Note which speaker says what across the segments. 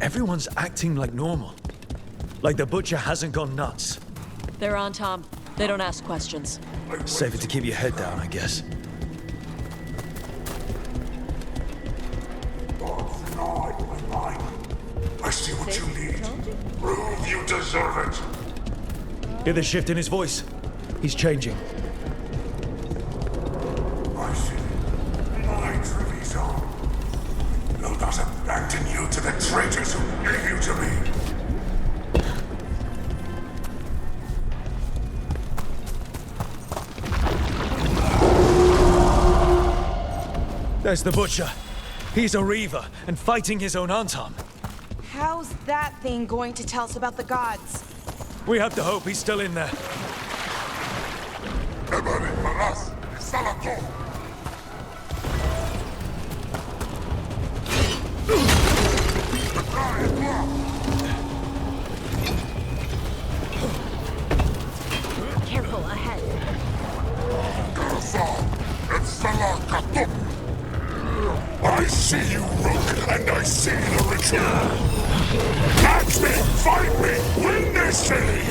Speaker 1: Everyone's acting like normal. Like the butcher hasn't gone nuts.
Speaker 2: They're on, Tom. They don't ask questions.
Speaker 1: Safer to keep your head down, I guess.
Speaker 3: I see what you need. Prove you deserve it.
Speaker 1: Hear the shift in his voice? He's changing.
Speaker 3: I see. My Treviso. They'll abandon you to the traitors who gave you to me.
Speaker 1: There's the butcher. He's a reaver and fighting his own Antam.
Speaker 4: How's that thing going to tell us about the gods?
Speaker 1: We have to hope he's still in there.
Speaker 2: Careful, ahead.
Speaker 3: I see you, Rook, and I see the ritual. Catch me, fight me, win this city!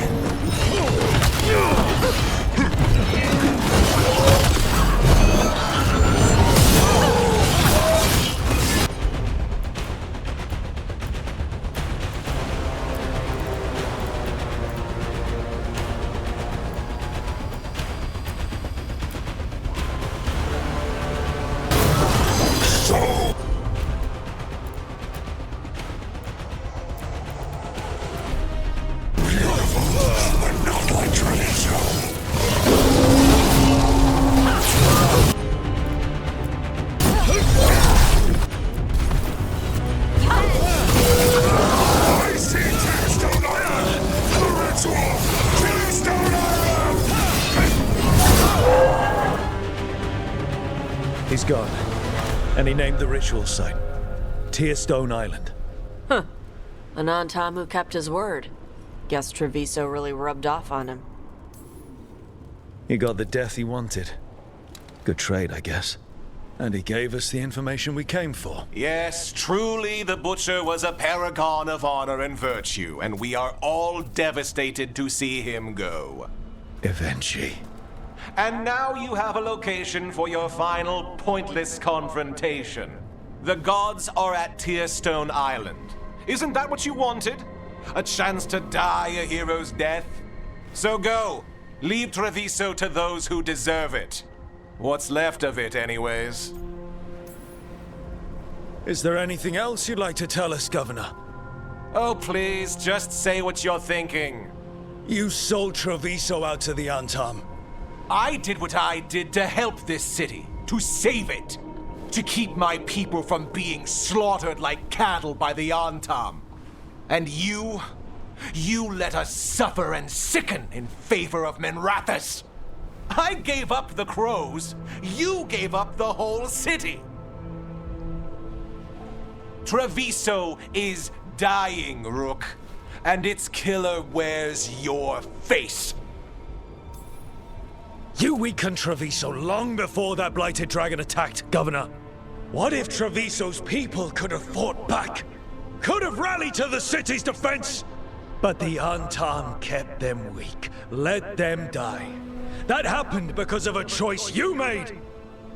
Speaker 1: He's gone. And he named the ritual site Tearstone Island.
Speaker 2: Huh. An Antam who kept his word. Guess Treviso really rubbed off on him.
Speaker 1: He got the death he wanted. Good trade, I guess. And he gave us the information we came for.
Speaker 5: Yes, truly the Butcher was a paragon of honor and virtue, and we are all devastated to see him go.
Speaker 1: Eventually.
Speaker 5: And now you have a location for your final pointless confrontation. The gods are at Tearstone Island. Isn't that what you wanted? A chance to die a hero's death? So go. Leave Treviso to those who deserve it. What's left of it, anyways.
Speaker 1: Is there anything else you'd like to tell us, Governor?
Speaker 5: Oh, please, just say what you're thinking.
Speaker 1: You sold Treviso out to the Antam.
Speaker 5: I did what I did to help this city, to save it, to keep my people from being slaughtered like cattle by the Antam. And you let us suffer and sicken in favor of Minrathous. I gave up the crows, you gave up the whole city. Treviso is dying, Rook, and its killer wears your face.
Speaker 1: You weakened Treviso long before that blighted dragon attacked, Governor. What if Treviso's people could have fought back? Could have rallied to the city's defense? But the Antam kept them weak, let them die. That happened because of a choice you made.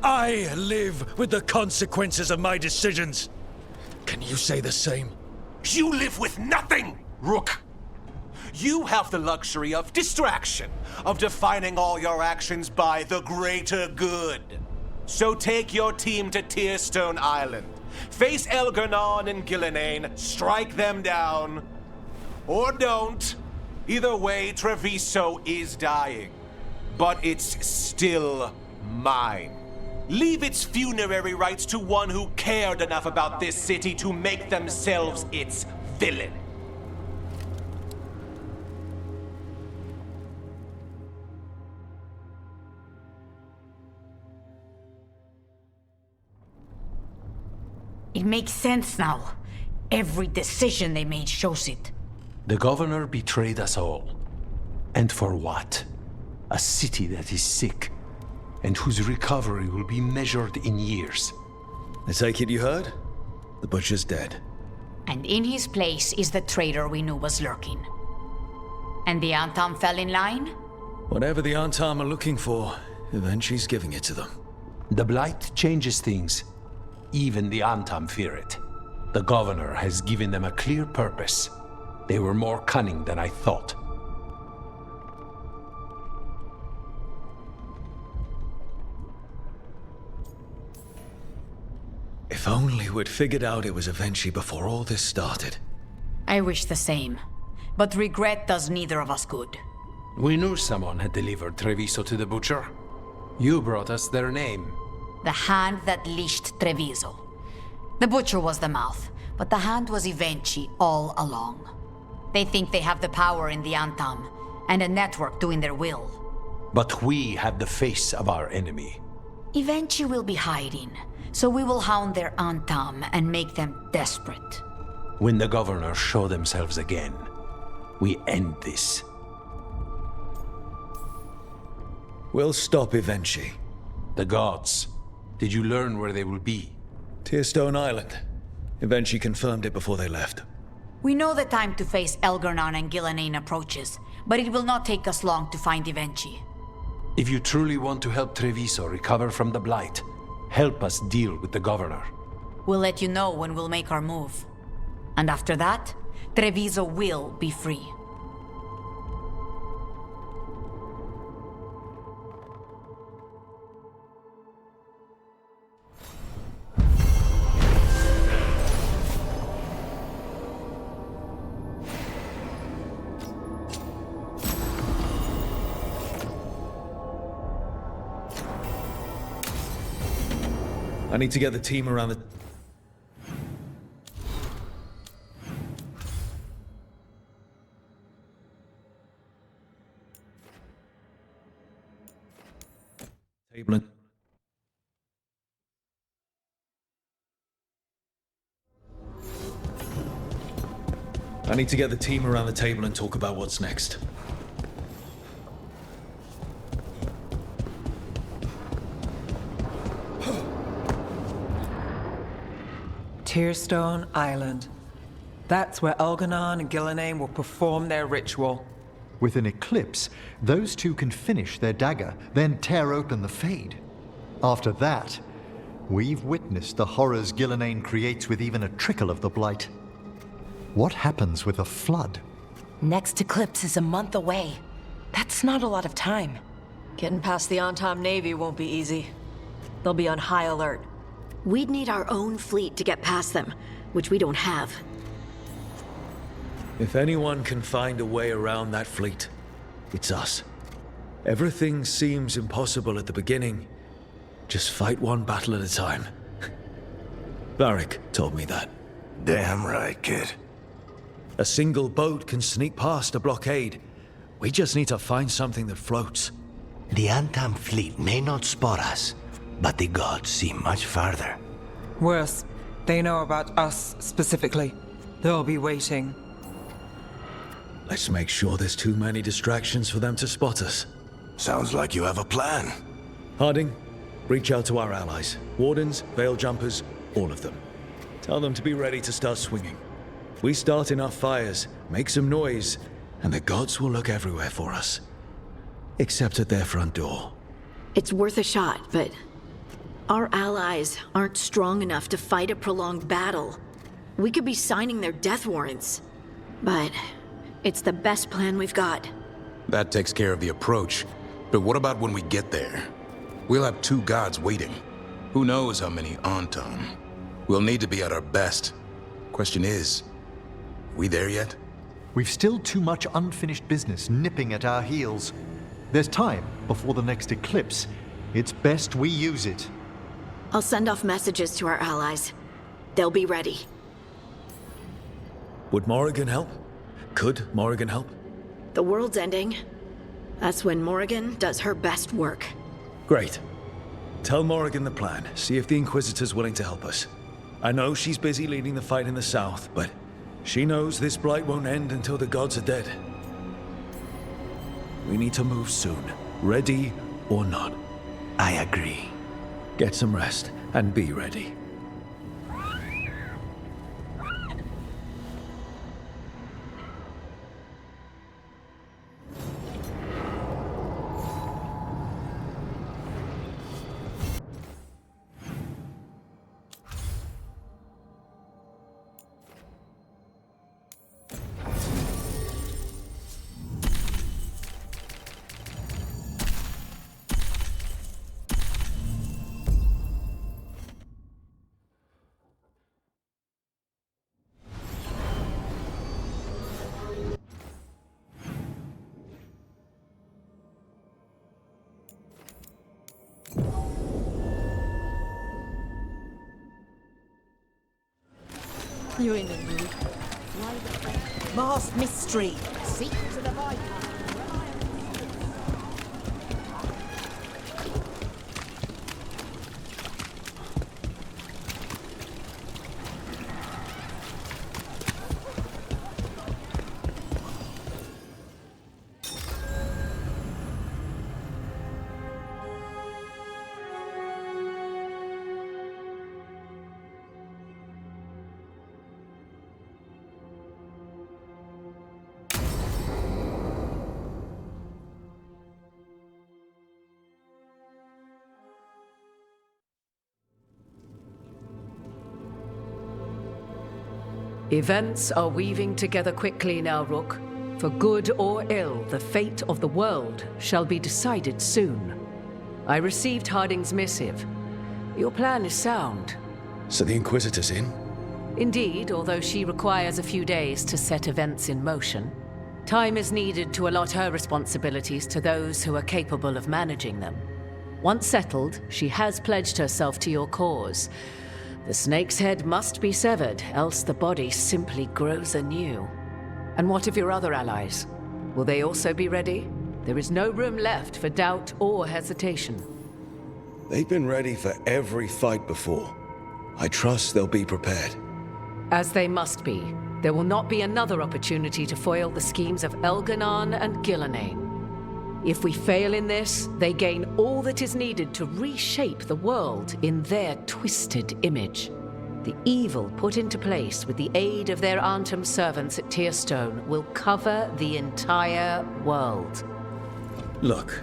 Speaker 1: I live with the consequences of my decisions. Can you say the same?
Speaker 5: You live with nothing, Rook. You have the luxury of distraction, of defining all your actions by the greater good. So take your team to Tearstone Island. Face Elgernon and Gillinane, strike them down. Or don't. Either way, Treviso is dying. But it's still mine. Leave its funerary rites to one who cared enough about this city to make themselves its villain.
Speaker 6: It makes sense now. Every decision they made shows it.
Speaker 7: The governor betrayed us all. And for what? A city that is sick, and whose recovery will be measured in years.
Speaker 1: I take it you heard? The butcher's dead.
Speaker 6: And in his place is the traitor we knew was lurking. And the Antam fell in line?
Speaker 1: Whatever the Antam are looking for, Eventually's giving it to them.
Speaker 7: The Blight changes things. Even the Antam fear it. The governor has given them a clear purpose. They were more cunning than I thought.
Speaker 1: If only we'd figured out it was Eventually before all this started.
Speaker 6: I wish the same. But regret does neither of us good.
Speaker 7: We knew someone had delivered Treviso to the butcher. You brought us their name.
Speaker 6: The hand that leashed Treviso. The butcher was the mouth, but the hand was Eventually all along. They think they have the power in the Antam, and a network doing their will.
Speaker 7: But we have the face of our enemy.
Speaker 6: Eventually will be hiding, so we will hound their Antam and make them desperate.
Speaker 7: When the governors show themselves again, we end this.
Speaker 1: We'll stop Eventually.
Speaker 7: The gods. Did you learn where they will be?
Speaker 1: Tearstone Island. Eventually confirmed it before they left.
Speaker 6: We know the time to face Elgarnon and Gillenane approaches, but it will not take us long to find Eventually.
Speaker 7: If you truly want to help Treviso recover from the Blight, help us deal with the governor.
Speaker 6: We'll let you know when we'll make our move. And after that, Treviso will be free.
Speaker 1: I need to get the team around the... table and... I need to get the team around the table and talk about what's next.
Speaker 8: Tearstone Island. That's where Elgarnon and Gillenane will perform their ritual.
Speaker 9: With an eclipse, those two can finish their dagger, then tear open the Fade. After that, we've witnessed the horrors Gillenane creates with even a trickle of the Blight. What happens with a flood?
Speaker 10: Next eclipse is a month away. That's not a lot of time.
Speaker 2: Getting past the Antam Navy won't be easy. They'll be on high alert. We'd need our own fleet to get past them, which we don't have.
Speaker 1: If anyone can find a way around that fleet, it's us. Everything seems impossible at the beginning. Just fight one battle at a time. Varric told me that.
Speaker 3: Damn right, kid.
Speaker 1: A single boat can sneak past a blockade. We just need to find something that floats.
Speaker 11: The Antam fleet may not spot us, but the gods see much farther.
Speaker 8: Worse, they know about us specifically. They'll be waiting.
Speaker 1: Let's make sure there's too many distractions for them to spot us.
Speaker 3: Sounds like you have a plan.
Speaker 1: Harding, reach out to our allies. Wardens, veil jumpers, all of them. Tell them to be ready to start swinging. We start enough fires, make some noise, and the gods will look everywhere for us. Except at their front door.
Speaker 2: It's worth a shot, but our allies aren't strong enough to fight a prolonged battle. We could be signing their death warrants, but it's the best plan we've got.
Speaker 12: That takes care of the approach, but what about when we get there? We'll have two gods waiting. Who knows how many Antam? We'll need to be at our best. Question is, we there yet?
Speaker 9: We've still too much unfinished business nipping at our heels. There's time before the next eclipse. It's best we use it.
Speaker 2: I'll send off messages to our allies. They'll be ready.
Speaker 1: Would Morrigan help? Could Morrigan help?
Speaker 2: The world's ending. That's when Morrigan does her best work.
Speaker 1: Great. Tell Morrigan the plan. See if the Inquisitor's willing to help us. I know she's busy leading the fight in the south, but she knows this blight won't end until the gods are dead. We need to move soon, ready or not.
Speaker 11: I agree.
Speaker 1: Get some rest and be ready.
Speaker 4: You in the mood?
Speaker 10: Masked mystery.
Speaker 4: Secrets of the Veilguard.
Speaker 13: Events are weaving together quickly now, Rook. For good or ill, the fate of the world shall be decided soon. I received Harding's missive. Your plan is sound.
Speaker 1: So the Inquisitor's in?
Speaker 13: Indeed, although she requires a few days to set events in motion. Time is needed to allot her responsibilities to those who are capable of managing them. Once settled, she has pledged herself to your cause. The snake's head must be severed, else the body simply grows anew. And what of your other allies? Will they also be ready? There is no room left for doubt or hesitation.
Speaker 1: They've been ready for every fight before. I trust they'll be prepared.
Speaker 13: As they must be. There will not be another opportunity to foil the schemes of Elganon and Gillenane. If we fail in this, they gain all that is needed to reshape the world in their twisted image. The evil put into place with the aid of their Antum servants at Tearstone will cover the entire world.
Speaker 14: Look,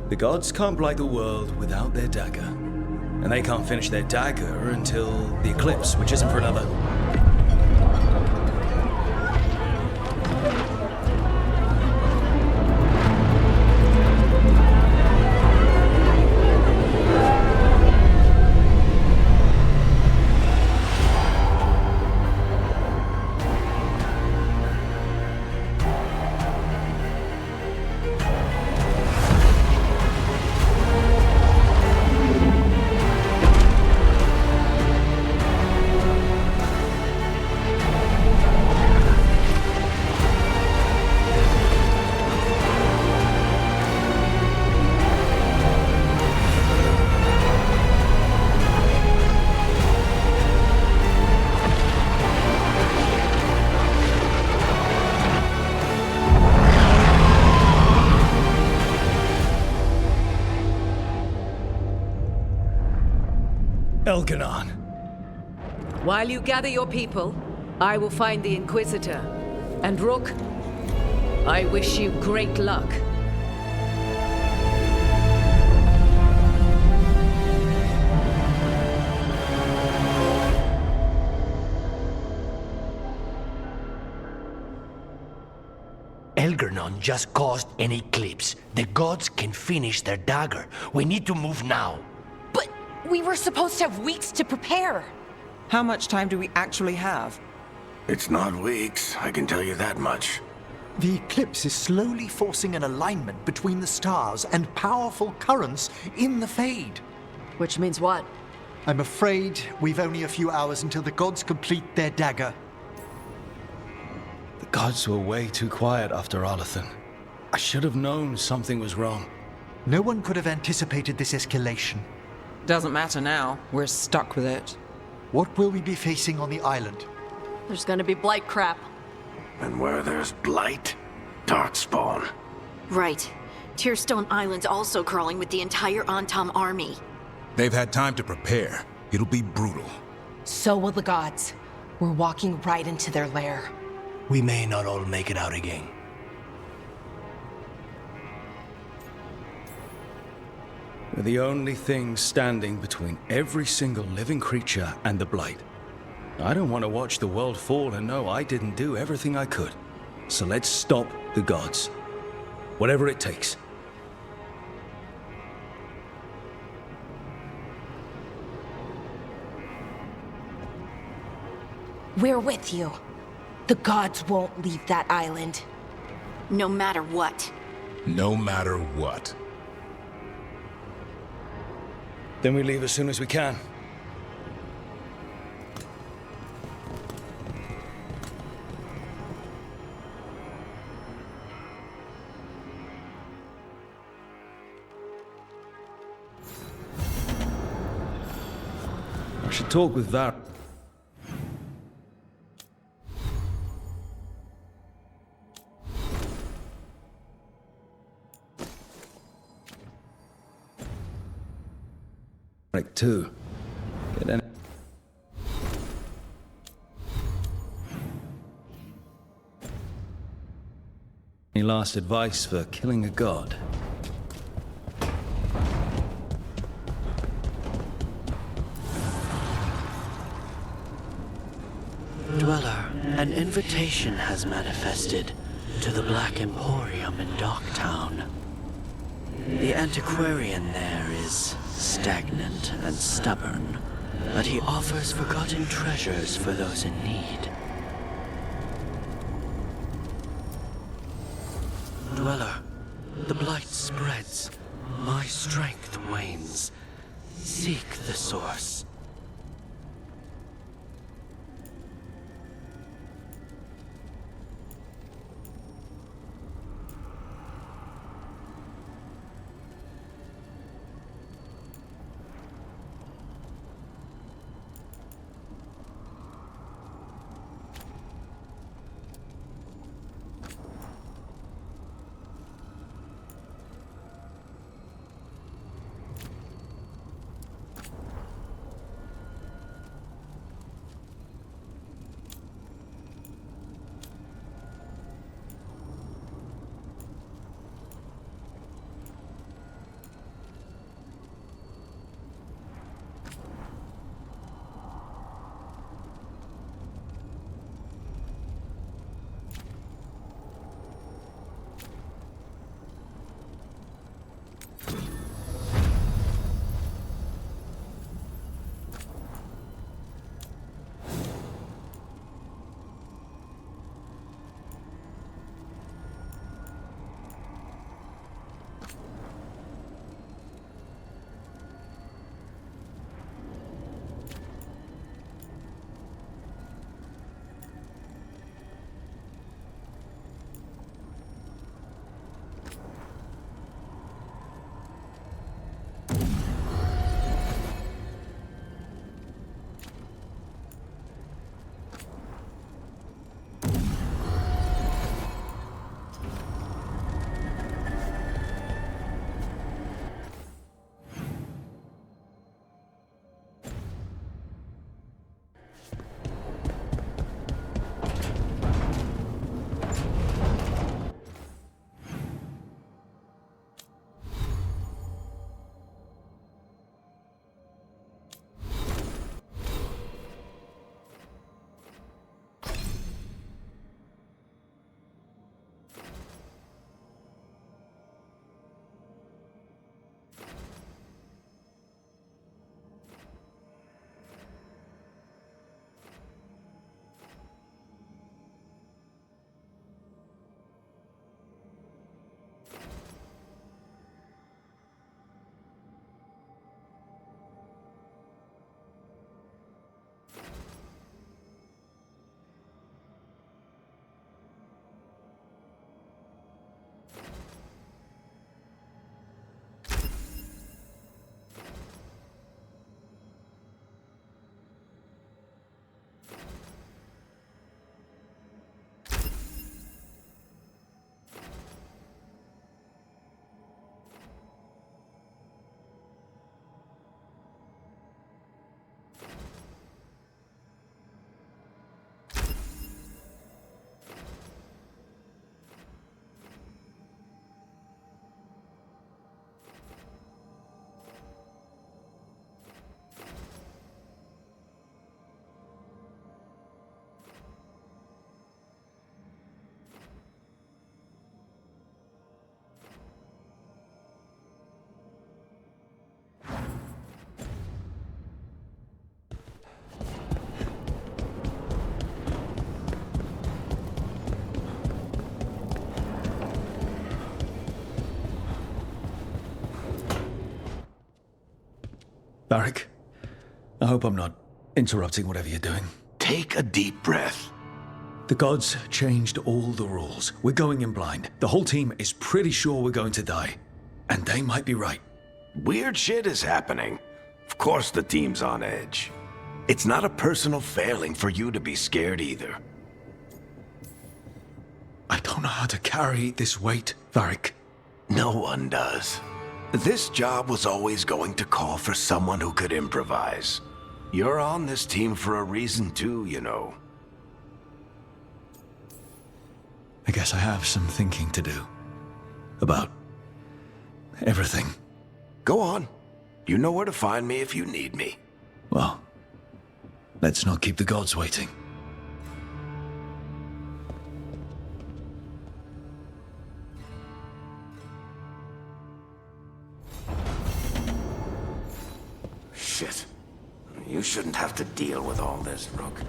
Speaker 14: the gods can't blight the world without their dagger. And they can't finish their dagger until the eclipse, which isn't for another. Elganon.
Speaker 13: While you gather your people, I will find the Inquisitor. And Rook, I wish you great luck.
Speaker 11: Elganon just caused an eclipse. The gods can finish their dagger. We need to move now.
Speaker 10: But we were supposed to have weeks to prepare.
Speaker 8: How much time do we actually have?
Speaker 3: It's not weeks, I can tell you that much.
Speaker 9: The eclipse is slowly forcing an alignment between the stars and powerful currents in the Fade.
Speaker 2: Which means what?
Speaker 9: I'm afraid we've only a few hours until the gods complete their dagger.
Speaker 14: The gods were way too quiet after Arlathan. I should have known something was wrong.
Speaker 9: No one could have anticipated this escalation.
Speaker 8: Doesn't matter now. We're stuck with it.
Speaker 9: What will we be facing on the island?
Speaker 2: There's gonna be blight crap.
Speaker 3: And where there's blight, darkspawn.
Speaker 2: Right. Tearstone Island's also crawling with the entire Antam army.
Speaker 12: They've had time to prepare. It'll be brutal.
Speaker 10: So will the gods. We're walking right into their lair.
Speaker 11: We may not all make it out again.
Speaker 14: We're the only thing standing between every single living creature and the blight. I don't want to watch the world fall and know I didn't do everything I could. So let's stop the gods. Whatever it takes.
Speaker 10: We're with you. The gods won't leave that island.
Speaker 2: No matter what.
Speaker 12: No matter what.
Speaker 14: Then we leave as soon as we can. talk with Var... too. Any last advice for killing a god?
Speaker 11: Dweller, an invitation has manifested to the Black Emporium in Docktown. The antiquarian there is stagnant and stubborn, but he offers forgotten treasures for those in need. Dweller, the blight spreads, my strength wanes. Seek the source.
Speaker 14: Barak, I hope I'm not interrupting whatever you're doing.
Speaker 11: Take a deep breath.
Speaker 14: The gods changed all the rules. We're going in blind. The whole team is pretty sure we're going to die. And they might be right.
Speaker 3: Weird shit is happening. Of course the team's on edge.
Speaker 15: It's not a personal failing for you to be scared either.
Speaker 14: I don't know how to carry this weight, Varric.
Speaker 15: No one does. This job was always going to call for someone who could improvise. You're on this team for a reason too, you know.
Speaker 14: I guess I have some thinking to do. About everything.
Speaker 15: Go on. You know where to find me if you need me.
Speaker 14: Well, let's not keep the gods waiting.
Speaker 15: Shit. You shouldn't have to deal with all this, Rook.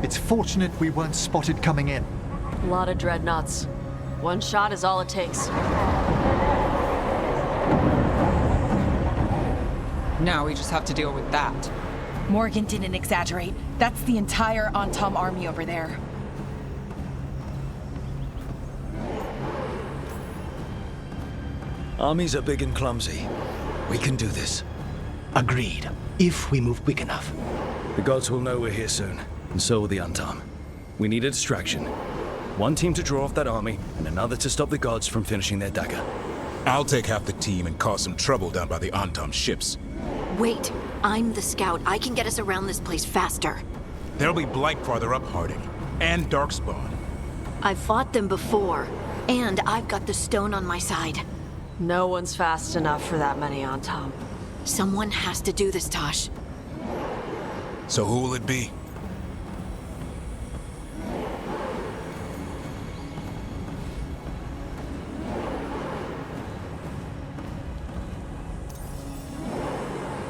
Speaker 9: It's fortunate we weren't spotted coming in.
Speaker 16: A lot of dreadnoughts. One shot is all it takes.
Speaker 8: Now we just have to deal with that.
Speaker 4: Morgan didn't exaggerate. That's the entire Antam army over there.
Speaker 14: Armies are big and clumsy. We can do this.
Speaker 15: Agreed. If we move quick enough.
Speaker 14: The gods will know we're here soon, and so will the Antam. We need a distraction. One team to draw off that army, and another to stop the gods from finishing their dagger.
Speaker 12: I'll take half the team and cause some trouble down by the Antam ships.
Speaker 2: Wait, I'm the scout. I can get us around this place faster.
Speaker 12: There'll be Blight farther up, Harding. And Darkspawn.
Speaker 2: I've fought them before, and I've got the stone on my side.
Speaker 16: No one's fast enough for that many Antam.
Speaker 2: Someone has to do this, Tosh.
Speaker 12: So who will it be?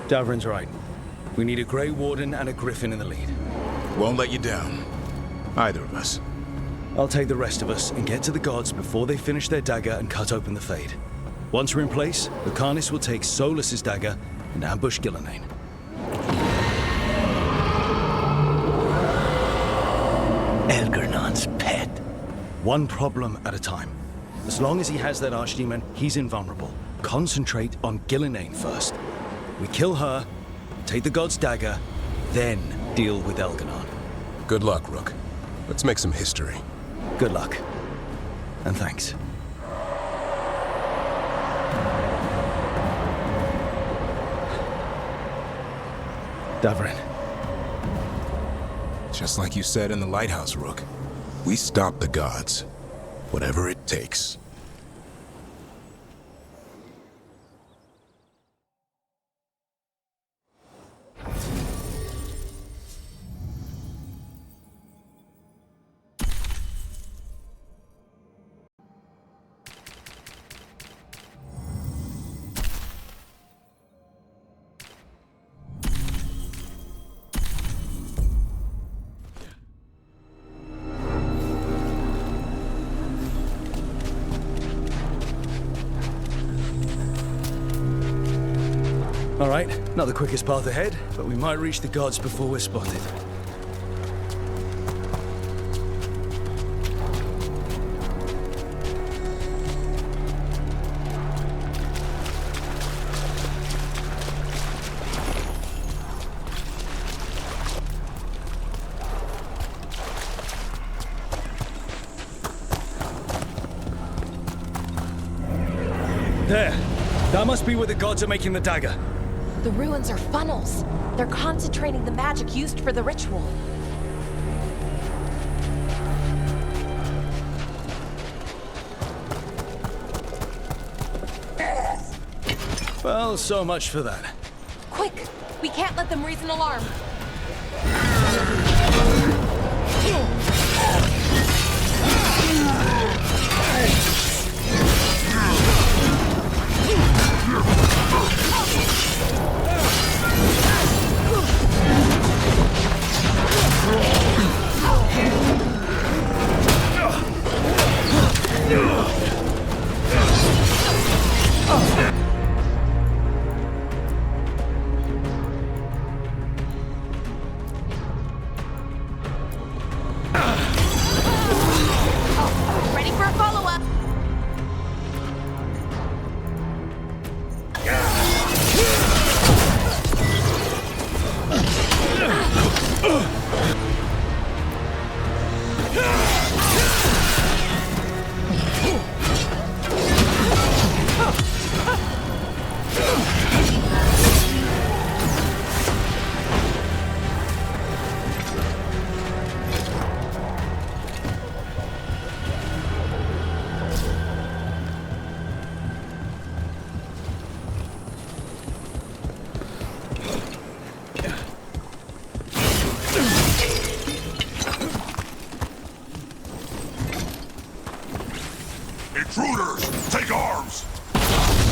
Speaker 14: Davrin's right. We need a Grey Warden and a Griffin in the lead.
Speaker 12: Won't let you down. Either of us.
Speaker 14: I'll take the rest of us and get to the gods before they finish their dagger and cut open the Fade. Once we're in place, Lucanus will take Solus's dagger and ambush Gillenane.
Speaker 15: Elgernon's pet.
Speaker 14: One problem at a time. As long as he has that archdemon, he's invulnerable. Concentrate on Gillenane first. We kill her, take the god's dagger, then deal with Elganon.
Speaker 12: Good luck, Rook. Let's make some history.
Speaker 14: Good luck. And thanks. Davrin.
Speaker 12: Just like you said in the lighthouse, Rook. We stop the gods. Whatever it takes.
Speaker 14: All right, not the quickest path ahead, but we might reach the gods before we're spotted. There! That must be where the gods are making the dagger.
Speaker 4: The ruins are funnels. They're concentrating the magic used for the ritual.
Speaker 14: Well, so much for that.
Speaker 4: Quick! We can't let them raise an alarm.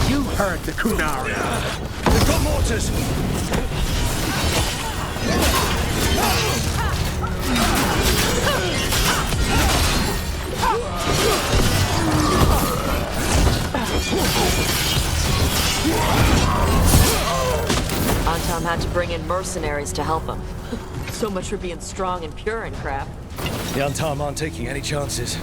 Speaker 1: You heard the Kunari. They've got mortars.
Speaker 16: Antam had to bring in mercenaries to help him. So much for being strong and pure and crap.
Speaker 1: The Antam aren't taking any chances.